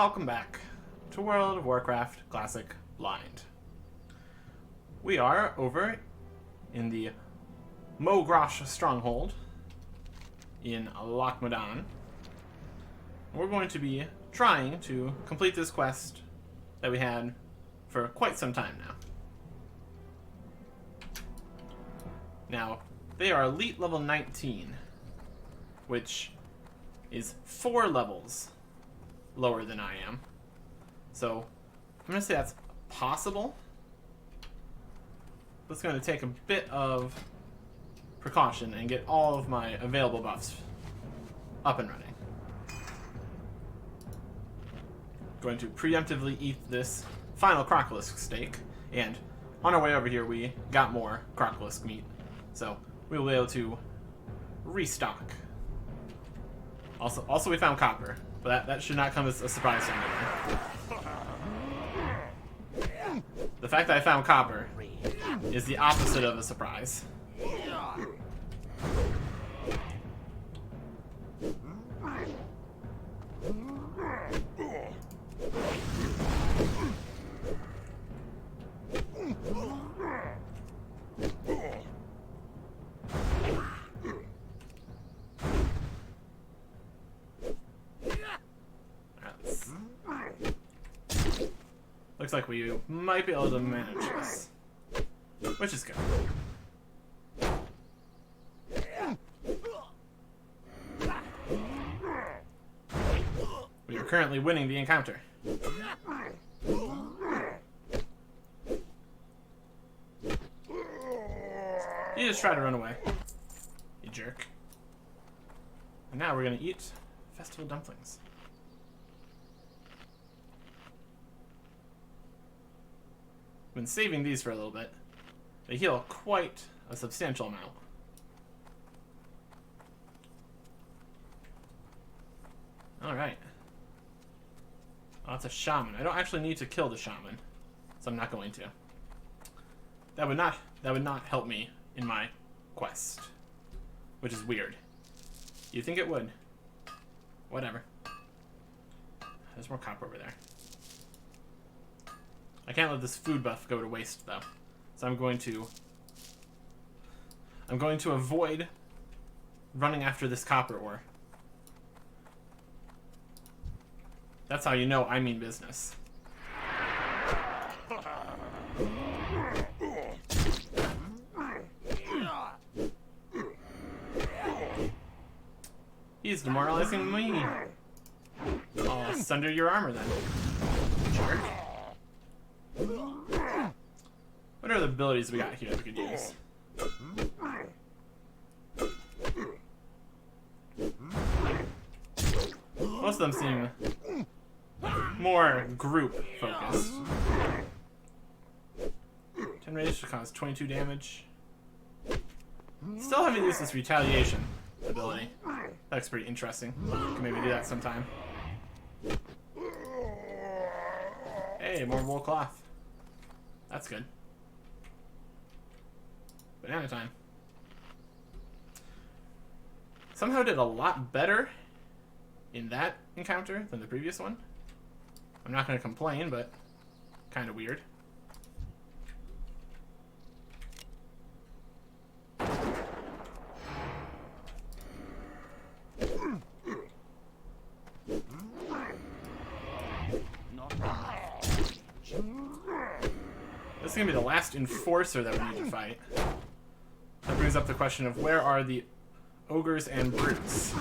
welcome back to World of Warcraft Classic Blind. We are over in the Mogrosh Stronghold in Lochmadan. We're going to be trying to complete this quest that we had for quite some time now. Now, they are elite level 19, which is 4 levels lower than I am. So, I'm going to say that's possible. But it's going to take a bit of precaution and get all of my available buffs up and running. Going to preemptively eat this final Crocolisk steak, and on our way over here we got more Crocolisk meat, so we will be able to restock. Also we found copper, but that should not come as a surprise to anyone. The fact that I found copper is the opposite of a surprise. Looks like we might be able to manage this, which is good. We are currently winning the encounter. You just try to run away, you jerk. And now we're gonna eat festival dumplings. Been saving these for a little bit. They heal quite a substantial amount. Alright. Oh, that's a shaman. I don't actually need to kill the shaman, so I'm not going to. That would not help me in my quest, which is weird. You think it would? Whatever. There's more copper over there. I can't let this food buff go to waste, though. So I'm going to avoid running after this copper ore. That's how you know I mean business. He's demoralizing me. I'll sunder your armor then. Jerk. What are the abilities we got here that we could use? Most of them seem more group focused. 10 rage to cause 22 damage. Still haven't used this retaliation ability. That looks pretty interesting. Can maybe do that sometime. Hey, more wool cloth. That's good. Banana time. Somehow did a lot better in that encounter than the previous one. I'm not going to complain, but kind of weird. This is going to be the last enforcer that we need to fight. That brings up the question of where are the ogres and brutes.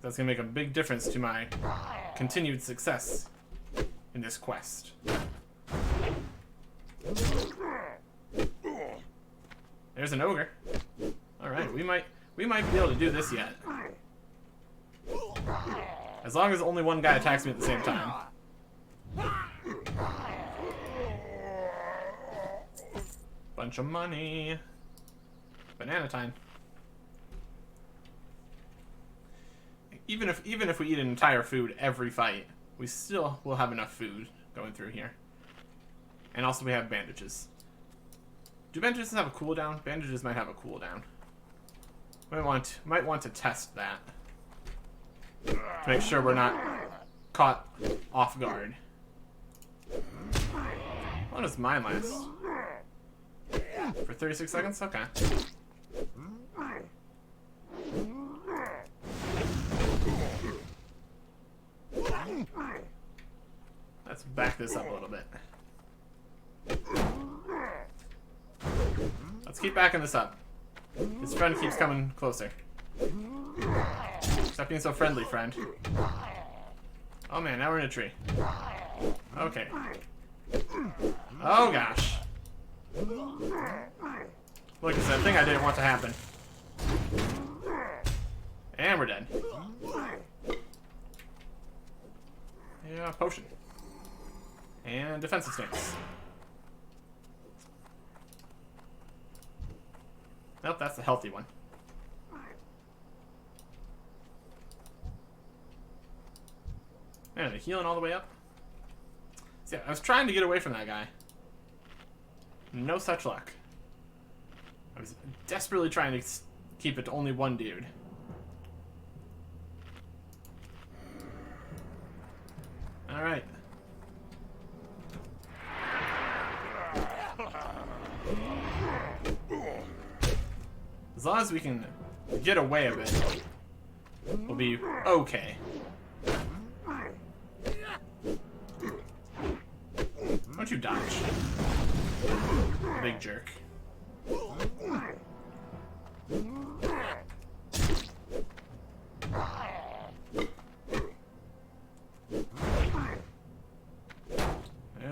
That's going to make a big difference to my continued success in this quest. There's an ogre. Alright, we might be able to do this yet. As long as only one guy attacks me at the same time. Bunch of money. Banana time. Even if we eat an entire food every fight, we still will have enough food going through here. And also we have bandages. Do bandages have a cooldown? Bandages might have a cooldown. Might want to test that. To make sure we're not caught off guard. What does mine last? For 36 seconds? Okay. Let's back this up a little bit. Let's keep backing this up. His friend keeps coming closer. Stop being so friendly, friend. Oh man, now we're in a tree. Okay. Oh gosh. Look, it's that thing I didn't want to happen. And we're dead. Yeah, potion. And defensive stance. Nope, that's the healthy one. Man, are they healing all the way up? So yeah, I was trying to get away from that guy. No such luck. I was desperately trying to keep it to only one dude. Alright. As long as we can get away a bit, we'll be okay. Don't you dodge. Big jerk.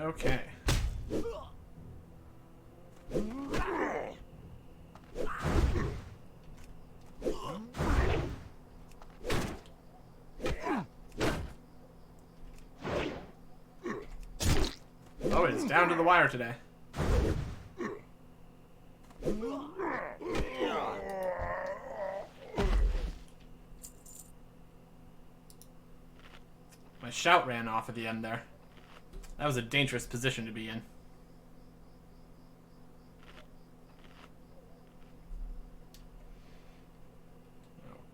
Okay. Oh, it's down to the wire today. My shout ran off at the end there. That was a dangerous position to be in.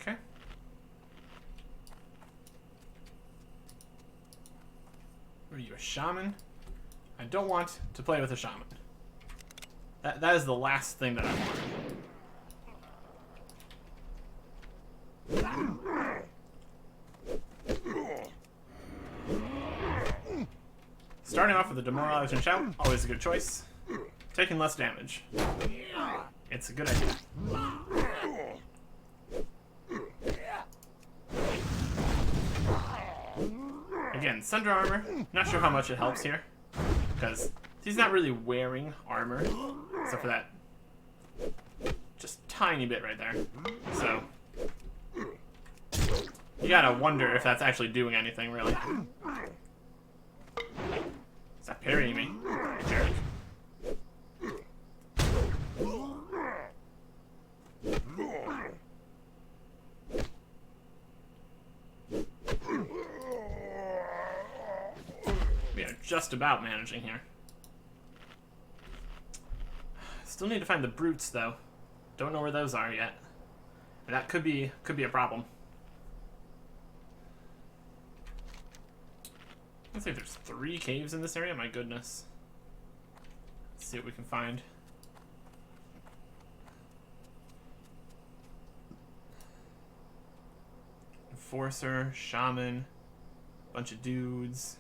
Okay. Are you a shaman? I don't want to play with a shaman. That is the last thing that I want. Starting off with a demoralizing shout, always a good choice. Taking less damage. It's a good idea. Again, Thunder Armor, not sure how much it helps here. Because he's not really wearing armor, except for that just tiny bit right there. So, you gotta wonder if that's actually doing anything, really. Stop parrying me, jerk. We are just about managing here. Still need to find the brutes, though. Don't know where those are yet. And that could be a problem. Let's see if there's 3 caves in this area. My goodness. Let's see what we can find. Enforcer, shaman, bunch of dudes.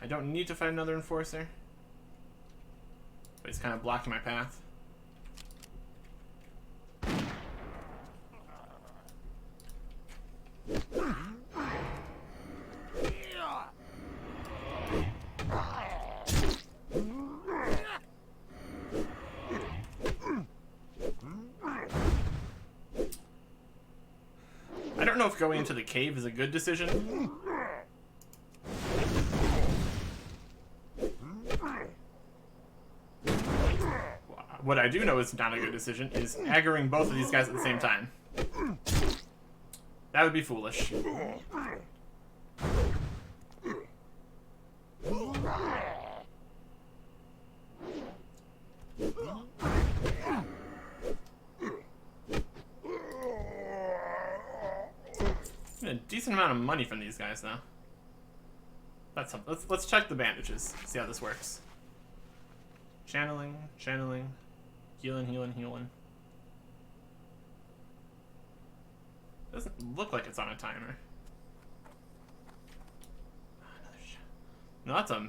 I don't need to find another enforcer, but he's kind of blocking my path. I don't know if going into the cave is a good decision. What I do know is not a good decision is aggroing both of these guys at the same time. That would be foolish. decent amount of money from these guys, though. That's something. Let's check the bandages. See how this works. Channeling, channeling, healing, healing, healing. Doesn't look like it's on a timer. No, that's a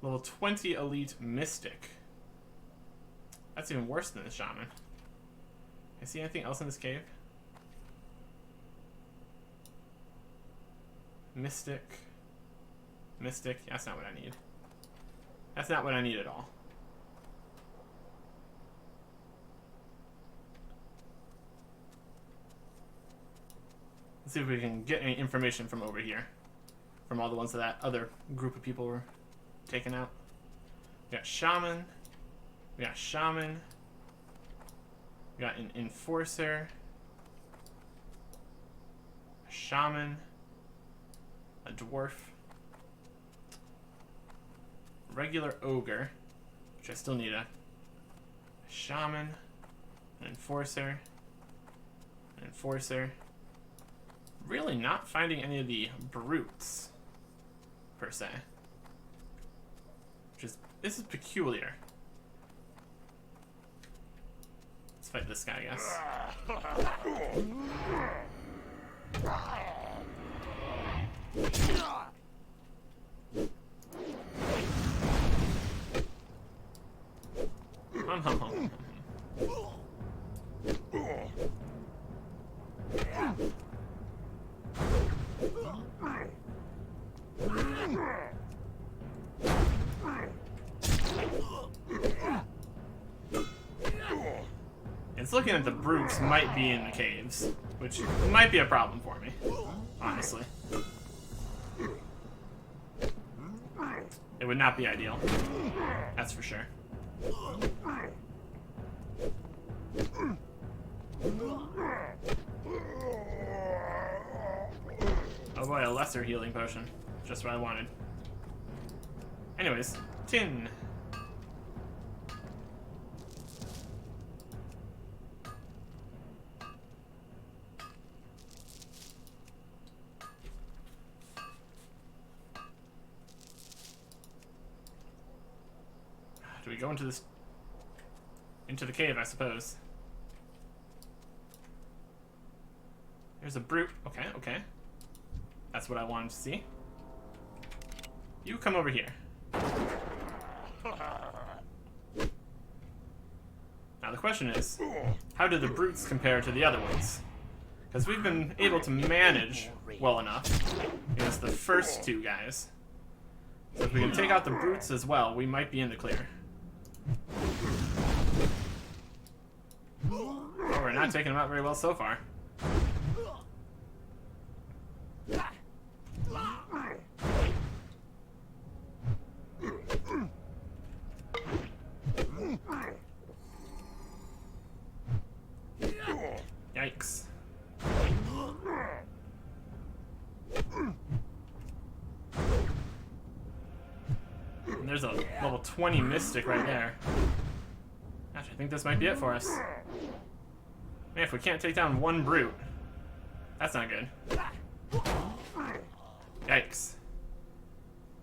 level 20 elite mystic. That's even worse than the shaman. I see anything else in this cave? Mystic. Mystic. That's not what I need. That's not what I need at all. Let's see if we can get any information from over here. From all the ones that other group of people were taken out. We got shaman. We got shaman. We got an enforcer. A shaman. A dwarf. Regular ogre. Which I still need a shaman. An enforcer. An enforcer. Really not finding any of the brutes, per se. This is peculiar. Let's fight this guy, I guess. It's looking at the brutes might be in the caves, which might be a problem for me, honestly. It would not be ideal, that's for sure. Oh boy, a lesser healing potion. Just what I wanted. Anyways, tin. Do we go into the cave, I suppose? There's a brute. Okay, okay. That's what I wanted to see. You come over here. Now the question is, how do the brutes compare to the other ones? Because we've been able to manage well enough against the first two guys. So if we can take out the brutes as well, we might be in the clear. Oh, we're not taking them out very well so far. Yikes. And there's a level 20 mystic right there. Actually, I think this might be it for us. Man, if we can't take down one brute, that's not good. Yikes.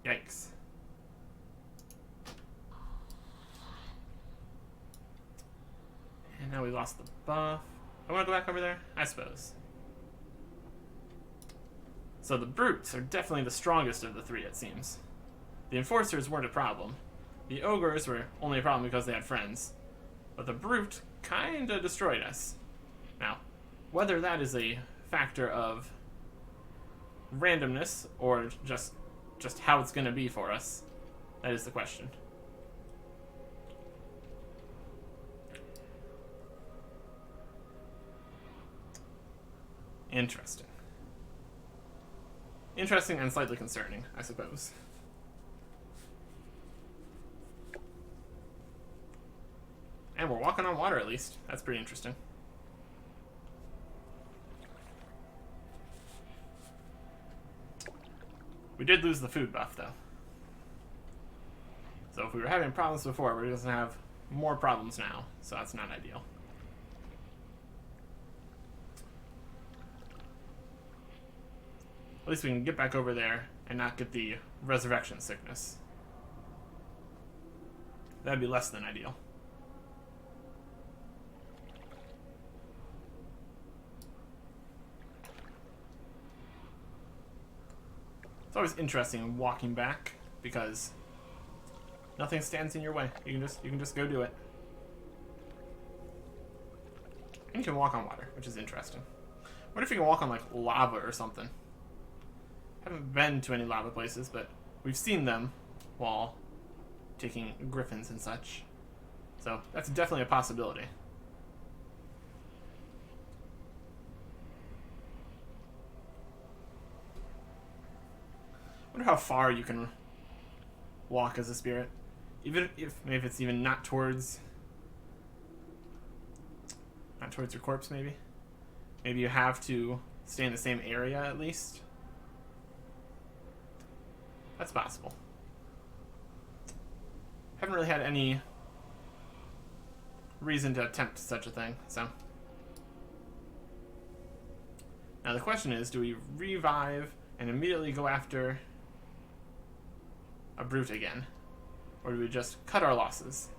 Yikes. And now we lost the buff. I want to go back over there? I suppose. So the brutes are definitely the strongest of the three, it seems. The enforcers weren't a problem. The ogres were only a problem because they had friends. But the brute kinda destroyed us. Now, whether that is a factor of randomness or just how it's gonna be for us, that is the question. Interesting. Interesting and slightly concerning, I suppose. And we're walking on water, at least. That's pretty interesting. We did lose the food buff, though. So if we were having problems before, we're going to have more problems now. So that's not ideal. At least we can get back over there and not get the resurrection sickness. That'd be less than ideal. It's always interesting walking back because nothing stands in your way. You can just go do it. And you can walk on water, which is interesting. What if you can walk on like lava or something? Haven't been to any lava places, but we've seen them while taking griffins and such. So that's definitely a possibility. Wonder how far you can walk as a spirit, even if maybe it's even not towards your corpse. Maybe you have to stay in the same area at least. That's possible. Haven't really had any reason to attempt such a thing, so. Now the question is, do we revive and immediately go after a brute again? Or do we just cut our losses?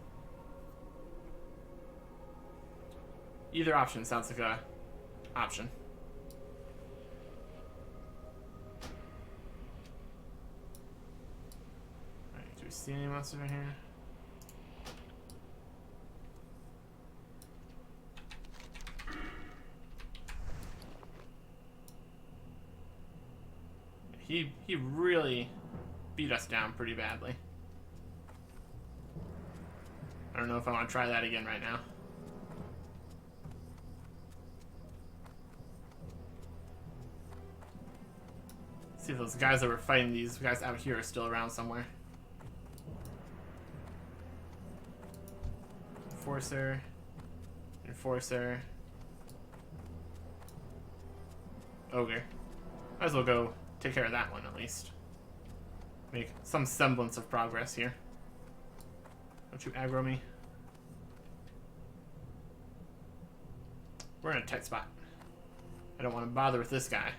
Either option sounds like a option. Alright, do we see any monsters in here? He really beat us down pretty badly. I don't know if I want to try that again right now. See if those guys that were fighting these guys out here are still around somewhere. Enforcer. Enforcer. Ogre. Might as well go take care of that one at least. Make some semblance of progress here. Don't you aggro me. We're in a tight spot. I don't want to bother with this guy.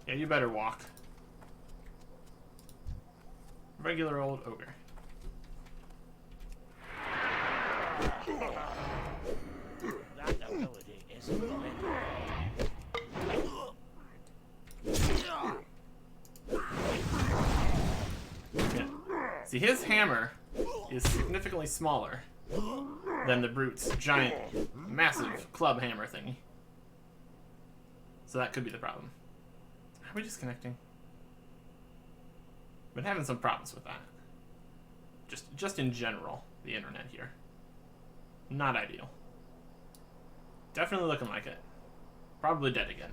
Yeah, you better walk. Regular old ogre. That ability isn't going. Yeah. See, his hammer is significantly smaller than the brute's giant, massive club hammer thingy. So that could be the problem. Are we disconnecting? Been having some problems with that. Just in general, the internet here. Not ideal. Definitely looking like it. Probably dead again.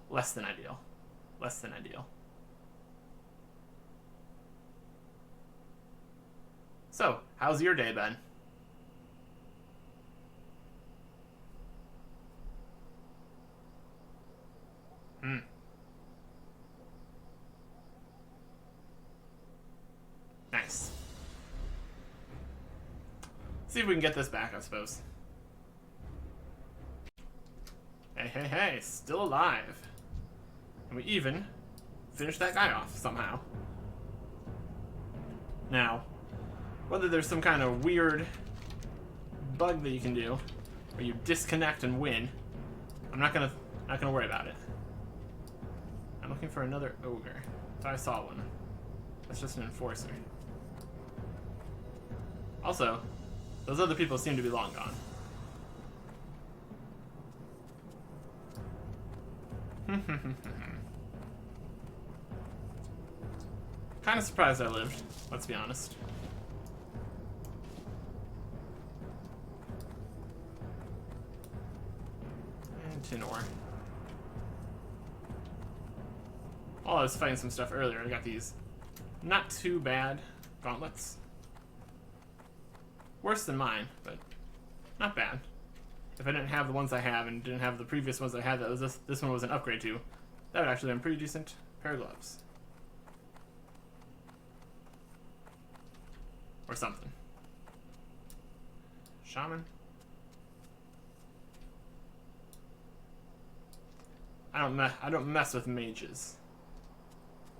Less than ideal. Less than ideal. So, how's your day been? Nice. See if we can get this back, I suppose. Hey, hey, hey, still alive. And we even finished that guy off somehow. Now, whether there's some kind of weird bug that you can do where you disconnect and win, I'm not gonna worry about it. I'm looking for another ogre. Thought I saw one. That's just an enforcer. Also, those other people seem to be long gone. Kind of surprised I lived, let's be honest. And tin ore. While I was fighting some stuff earlier, I got these not too bad gauntlets. Worse than mine, but not bad. If I didn't have the ones I have and didn't have the previous ones I had that was this one was an upgrade to, that would actually have been a pretty decent pair of gloves. Or something. Shaman? I don't mess with mages.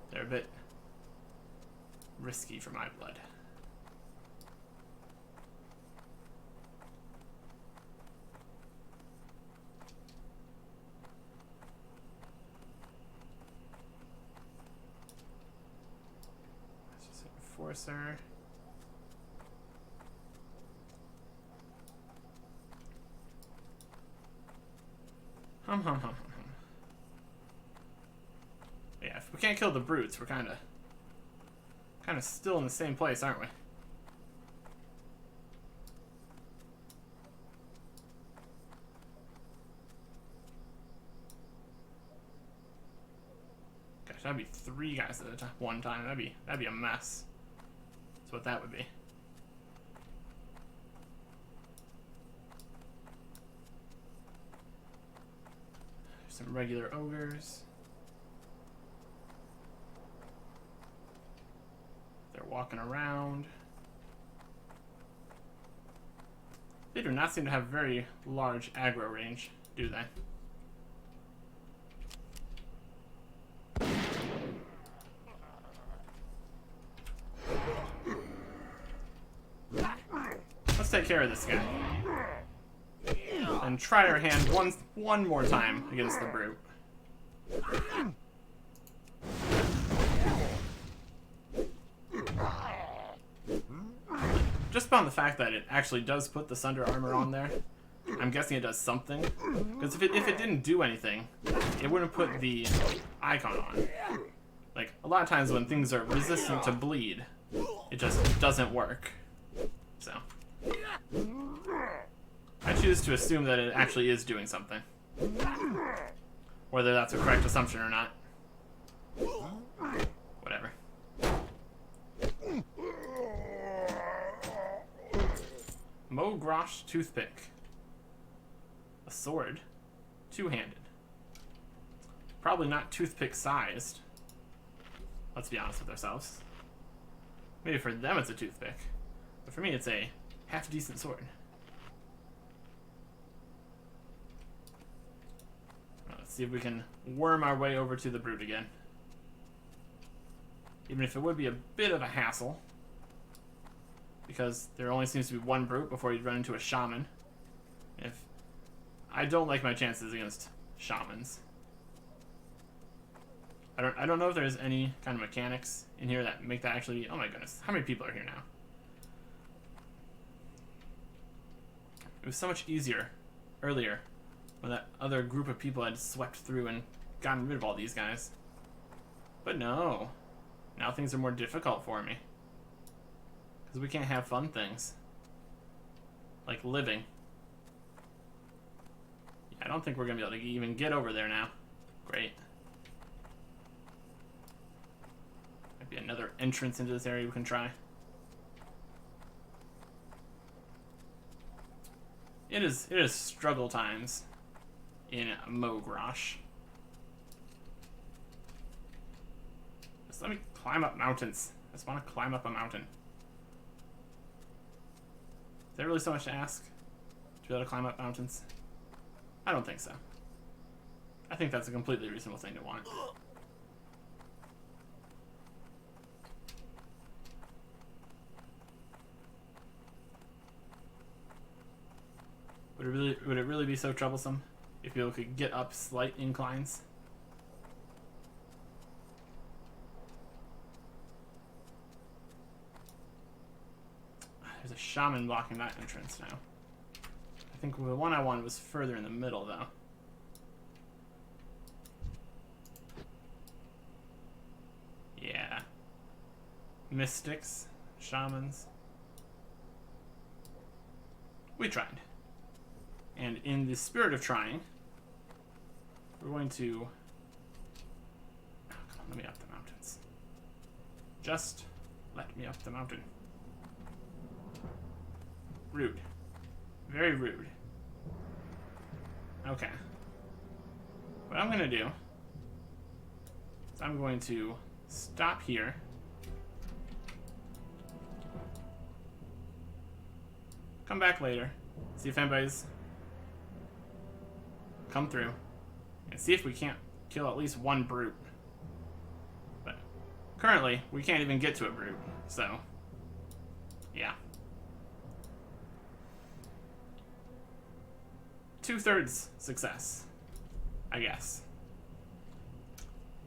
They're a bit risky for my blood. Let's just enforcer. Hum. Yeah, if we can't kill the brutes, we're kind of still in the same place, aren't we? Gosh, that'd be 3 guys at one time. That'd be a mess. That's what that would be. Some regular ogres. They're walking around. They do not seem to have very large aggro range, do they? Let's take care of this guy. And try our hand one more time against the brute. Just upon the fact that it actually does put the Sunder armor on there, I'm guessing it does something. Because if it didn't do anything, it wouldn't put the icon on. Like, a lot of times when things are resistant to bleed, it just doesn't work. So I choose to assume that it actually is doing something. Whether that's a correct assumption or not. Whatever. Mogrosh toothpick. A sword. Two-handed. Probably not toothpick sized. Let's be honest with ourselves. Maybe for them it's a toothpick. But for me it's a half-decent sword. Let's see if we can worm our way over to the brute again. Even if it would be a bit of a hassle. Because there only seems to be one brute before you'd run into a shaman. If I don't like my chances against shamans. I don't know if there's any kind of mechanics in here that make that actually... Oh my goodness, how many people are here now? It was so much easier earlier when that other group of people had swept through and gotten rid of all these guys. But no. Now things are more difficult for me. Because we can't have fun things. Like living. Yeah, I don't think we're going to be able to even get over there now. Great. Might be another entrance into this area we can try. It is struggle times in Mogrosh. Just let me climb up mountains. I just want to climb up a mountain. Is there really so much to ask? To be able to climb up mountains? I don't think so. I think that's a completely reasonable thing to want. Would it really be so troublesome if people could get up slight inclines? There's a shaman blocking that entrance now. I think the one I wanted was further in the middle, though. Yeah. Mystics, shamans. We tried. And in the spirit of trying, we're going to... Oh, come on, let me up the mountains. Just let me up the mountain. Rude. Very rude. Okay. What I'm going to do is I'm going to stop here. Come back later. See if anybody's come through. And see if we can't kill at least one brute. But currently, we can't even get to a brute, so yeah. 2/3 success, I guess.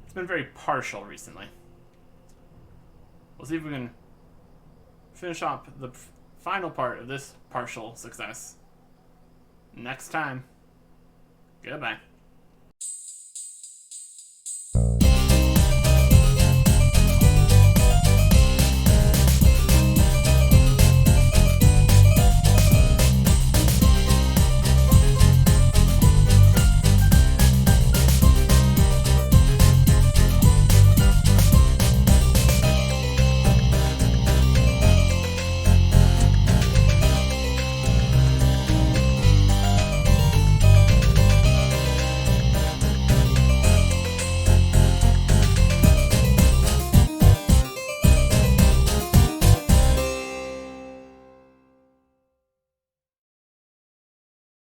It's been very partial recently. We'll see if we can finish up the final part of this partial success next time. Goodbye.